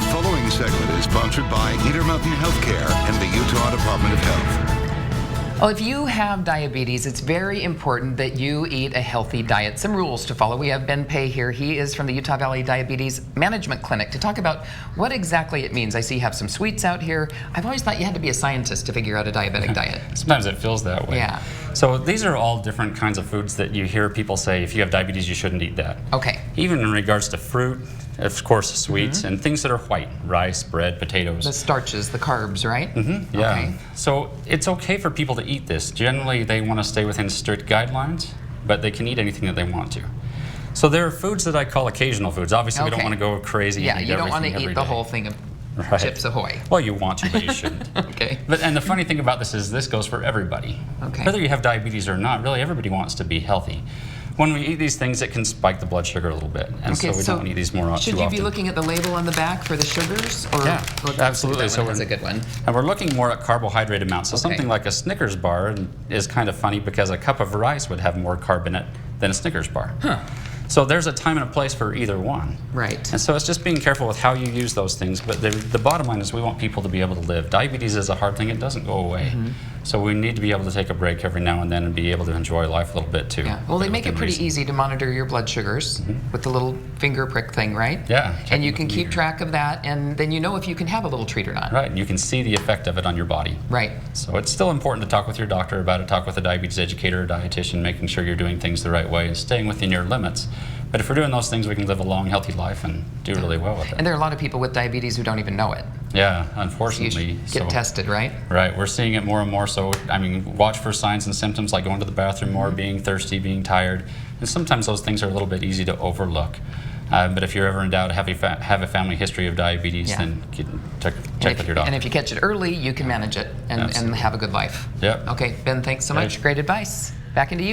The following segment is sponsored by Intermountain Healthcare and the Utah Department of Health. Well, if you have diabetes, it's very important that you eat a healthy diet. Some rules to follow. We have Ben Pei here. He is from the Utah Valley Diabetes Management Clinic to talk about what exactly it means. I see you have some sweets out here. I've always thought you had to be a scientist to figure out a diabetic diet. Sometimes it feels that way. Yeah. So these are all different kinds of foods that you hear people say, if you have diabetes, you shouldn't eat that. Okay. Even in regards to fruit, of course, sweets, and things that are white, rice, bread, potatoes. The starches, the carbs, right? Yeah. Okay. So it's okay for people to eat this. Generally, they want to stay within strict guidelines, but they can eat anything that they want to. So there are foods that I call occasional foods. Obviously, we don't want to go crazy. Yeah, and eat you don't want everything to every eat the day. whole thing of Right. Chips Ahoy. Well, you want to, but you shouldn't. Okay. And the funny thing about this is this goes for everybody. Okay. Whether you have diabetes or not, really everybody wants to be healthy. When we eat these things, it can spike the blood sugar a little bit, and Okay, so we don't want to eat these more often. Should you be looking at the label on the back for the sugars? Or Yeah, absolutely. So that's a good one. And we're looking more at carbohydrate amounts. So Okay. something like a Snickers bar is kind of funny because a cup of rice would have more carb in it than a Snickers bar. Huh. So there's a time and a place for either one. Right. And so it's just being careful with how you use those things. But the bottom line is we want people to be able to live. Diabetes is a hard thing. It doesn't go away. So we need to be able to take a break every now and then and be able to enjoy life a little bit too. Yeah. Well, they make it within pretty reason. easy to monitor your blood sugars with the little finger prick thing, right? Yeah. And you can with the keep meter. track of that, and then you know if you can have a little treat or not. Right. And you can see the effect of it on your body. Right. So it's still important to talk with your doctor about it, talk with a diabetes educator or dietitian, making sure you're doing things the right way and staying within your limits. But if we're doing those things, we can live a long, healthy life and do really well with it. And there are a lot of people with diabetes who don't even know it. Yeah, So you unfortunately. should get tested, right? Right, we're seeing it more and more. So, I mean, watch for signs and symptoms like going to the bathroom more, being thirsty, being tired. And sometimes those things are a little bit easy to overlook. But if you're ever in doubt, have a family history of diabetes, then check with your doctor. And if you catch it early, you can manage it and have a good life. Yep. Okay, Ben, thanks so much. Right. Great advice. Back into you.